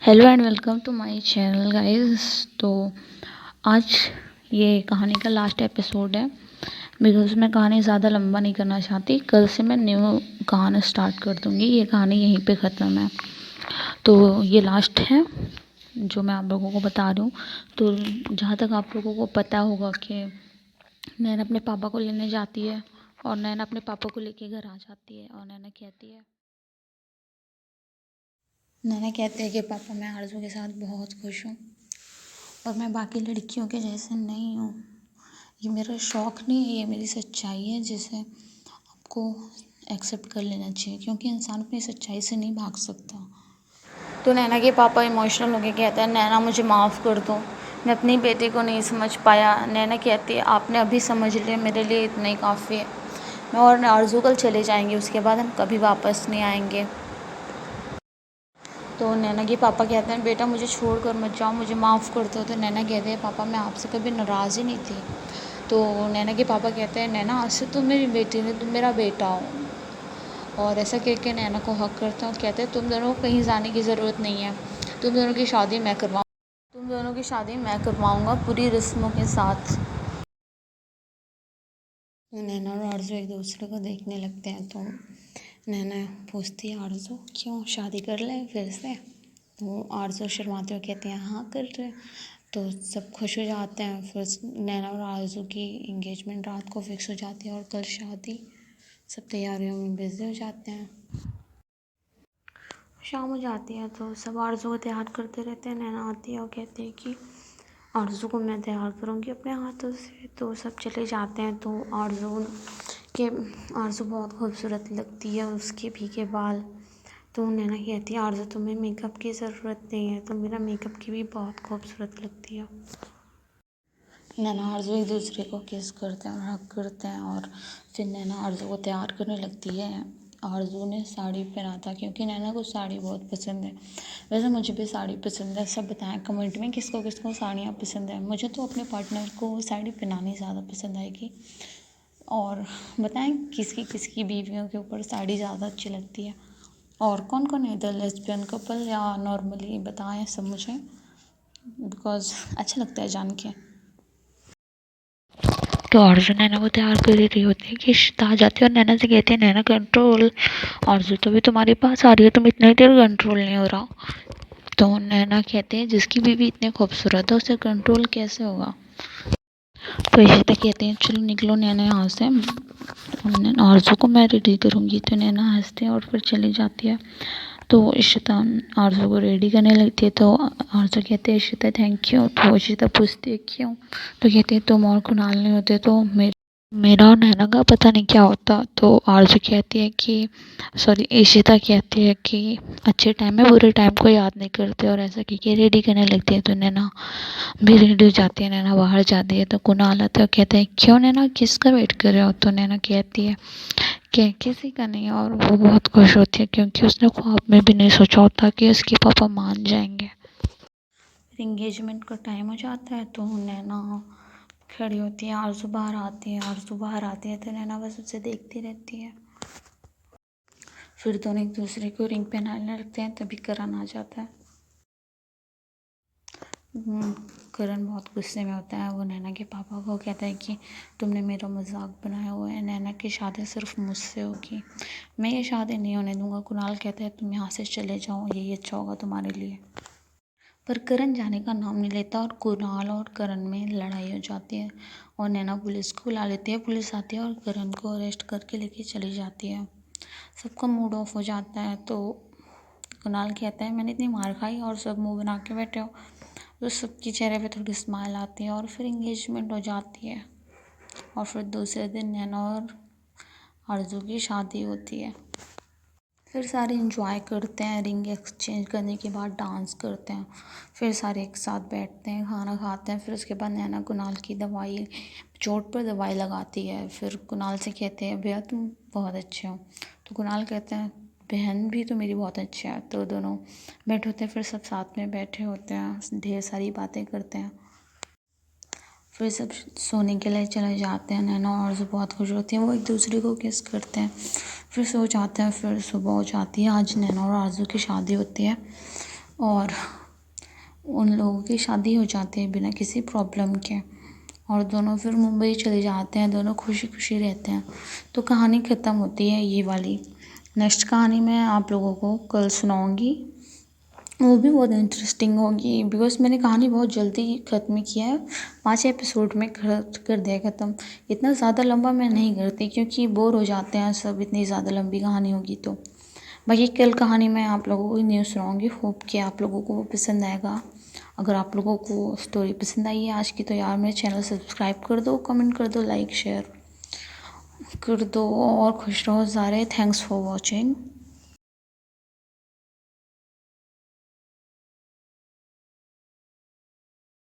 Hello and welcome to my channel guys. तो आज ये कहानी का लास्ट एपिसोड है बिकॉज मैं कहानी ज़्यादा लंबा नहीं करना चाहती। कल से मैं न्यू कहानी स्टार्ट कर दूँगी। ये कहानी यहीं पे ख़त्म है, तो ये लास्ट है जो मैं आप लोगों को बता रही हूँ। तो जहाँ तक आप लोगों को पता होगा कि नैना अपने पापा को लेने जाती है और नैना अपने पापा को लेके घर आ जाती है और नैना कहते हैं कि पापा मैं आरज़ू के साथ बहुत खुश हूँ और मैं बाकी लड़कियों के जैसे नहीं हूँ। ये मेरा शौक़ नहीं है, ये मेरी सच्चाई है जिसे आपको एक्सेप्ट कर लेना चाहिए, क्योंकि इंसान अपनी सच्चाई से नहीं भाग सकता। तो नैना के पापा इमोशनल होके कहते हैं, नैना मुझे माफ़ कर दो, मैं अपनी बेटी को नहीं समझ पाया। नैना कहती है आपने अभी समझ लिया, मेरे लिए इतना ही काफ़ी है। मैं और आरज़ू कल चले जाएंगे, उसके बाद हम कभी वापस नहीं आएंगे। तो नैना के पापा कहते हैं बेटा मुझे छोड़ कर मत जाओ, मुझे माफ़ कर दो। तो नैना कहते हैं पापा मैं आपसे कभी नाराज़ ही नहीं थी। तो नैना के पापा कहते हैं नैना आज से तुम मेरी बेटी नहीं, तुम मेरा बेटा हो। और ऐसा कह के नैना को हक करते हैं और कहते हैं तुम दोनों को कहीं जाने की ज़रूरत नहीं है, तुम दोनों की शादी मैं करवाऊँगा पूरी रस्मों के साथ। तो नैना और आरज़ू एक दूसरे को देखने लगते हैं। तो नैना पूछती है आरज़ू क्यों शादी कर ले फिर से। तो आरज़ू शर्माते हुए कहते हैं हाँ कर रहे। तो सब खुश हो जाते हैं। फिर नैना और आरज़ू की इंगेजमेंट रात को फिक्स हो जाती है और कल शादी। सब तैयारियों में बिज़ी हो जाते हैं। शाम हो जाती है तो सब आरज़ू को तैयार करते रहते हैं। नैना आती है और कहती है कि आरज़ू को मैं तैयार करूँगी अपने हाथों से। तो सब चले जाते हैं। तो आरज़ू बहुत खूबसूरत लगती है, उसके भीगे बाल। तो नैना कहती है आरज़ू तुम्हें मेकअप की ज़रूरत नहीं है, तो मेरा मेकअप की भी बहुत खूबसूरत लगती है। नैना आरज़ू एक दूसरे को किस करते हैं और हग करते हैं और फिर नैना आरज़ू को तैयार करने लगती है। आरज़ू ने साड़ी पहना था क्योंकि नैना को साड़ी बहुत पसंद है। वैसे मुझे भी साड़ी पसंद है। सब बताएं कमेंट में किसको किसको साड़ियाँ पसंद है। मुझे तो अपने पार्टनर को साड़ी पहनानी ज़्यादा पसंद आएगी। और बताएं किसकी किसकी बीवियों के ऊपर साड़ी ज़्यादा अच्छी लगती है और कौन कौन है इधर लेस्बियन कपल या नॉर्मली बताएं सब मुझे, बिकॉज़ अच्छा लगता है जान के। तो आरज़ू नैना को तैयार कर रही होती है कि इशिता आ जाती है और नैना से कहती है नैना कंट्रोल, आरज़ू तो भी तुम्हारे पास आ रही है, तुम इतना देर कंट्रोल नहीं हो रहा। तो नैना कहते हैं जिसकी बीवी इतनी खूबसूरत है उसे कंट्रोल कैसे होगा। तो इशिता कहते हैं चलो निकलो नैना यहाँ से, आरज़ू को मैं रेडी करूँगी। तो नैना हंसते हैं और फिर चली जाती है। तो इशिता आरज़ू को रेडी करने लगती है। तो आरज़ू कहते हैं इशिता थैंक यू। तो इशिता पूछती है क्यों। तो कहते हैं तुम और कुणाल नहीं होते तो मेरा और नैना का पता नहीं क्या होता। तो आरज़ू कहती है कि इशिता कहती है कि अच्छे टाइम में बुरे टाइम को याद नहीं करते और ऐसा कि रेडी करने लगती है। तो नैना भी रेडी हो जाती है। नैना बाहर जाती है तो कुणाल आता है और कहते हैं क्यों नैना किसका वेट कर रहे हो। तो नैना कहती है कि किसी का नहीं, और वो बहुत खुश होती है क्योंकि उसने ख्वाब में भी नहीं सोचा होता कि उसके पापा मान जाएंगे। फिर इंगेजमेंट का टाइम हो जाता है तो नैना खड़ी होती है, आरज़ू बाहर आती है तो नैना बस उसे देखती रहती है। फिर दोनों एक दूसरे को रिंग पहनाने लगते हैं तभी करण आ जाता है। करण बहुत गुस्से में होता है। वो नैना के पापा को कहता है कि तुमने मेरा मजाक बनाया हुआ है, नैना की शादी सिर्फ मुझसे होगी, मैं ये शादी नहीं होने दूंगा। कुणाल कहता है तुम यहाँ से चले जाओ, यही अच्छा होगा तुम्हारे लिए। पर करण जाने का नाम नहीं लेता और कुणाल और करण में लड़ाई हो जाती है और नैना पुलिस को बुला लेती है। पुलिस आती है और करण को अरेस्ट करके लेके चली जाती है। सबका मूड ऑफ हो जाता है। तो कुणाल कहता है मैंने इतनी मार खाई और सब मुंह बना के बैठे हो। तो सबके चेहरे पे थोड़ी स्माइल आती है और फिर इंगेजमेंट हो जाती है और फिर दूसरे दिन नैना और आरज़ू की शादी होती है। फिर सारे इंजॉय करते हैं, रिंग एक्सचेंज करने के बाद डांस करते हैं, फिर सारे एक साथ बैठते हैं, खाना खाते हैं। फिर उसके बाद नैना कुणाल की दवाई चोट पर दवाई लगाती है। फिर कुणाल से कहते हैं भैया तुम बहुत अच्छे हो। तो कुणाल कहते हैं बहन भी तो मेरी बहुत अच्छी है। तो दोनों बैठे होते हैं, फिर सब साथ में बैठे होते हैं, ढेर सारी बातें करते हैं। फिर सब सोने के लिए चले जाते हैं। नैना और आरज़ू बहुत खुश होती हैं, वो एक दूसरे को किस करते हैं, फिर सो जाते हैं। फिर सुबह हो जाती है। आज नैना और आरज़ू की शादी होती है और उन लोगों की शादी हो जाती है बिना किसी प्रॉब्लम के, और दोनों फिर मुंबई चले जाते हैं, दोनों खुशी खुशी रहते हैं। तो कहानी ख़त्म होती है ये वाली। नेक्स्ट कहानी मैं आप लोगों को कल सुनाऊंगी, वो भी बहुत इंटरेस्टिंग होगी, बिकॉज मैंने कहानी बहुत जल्दी ख़त्म किया है, 5 एपिसोड में कर दिया ख़त्म। इतना ज़्यादा लंबा मैं नहीं करती क्योंकि बोर हो जाते हैं सब, इतनी ज़्यादा लंबी कहानी होगी तो। बाकी कल कहानी मैं आप लोगों को न्यूज़ सुनाऊंगी, होप कि आप लोगों को वो पसंद आएगा। अगर आप लोगों को स्टोरी पसंद आई है आज की तो यार मेरे चैनल सब्सक्राइब कर दो, कमेंट कर दो, लाइक शेयर कर दो और खुश रहो सारे। Thanks for watching.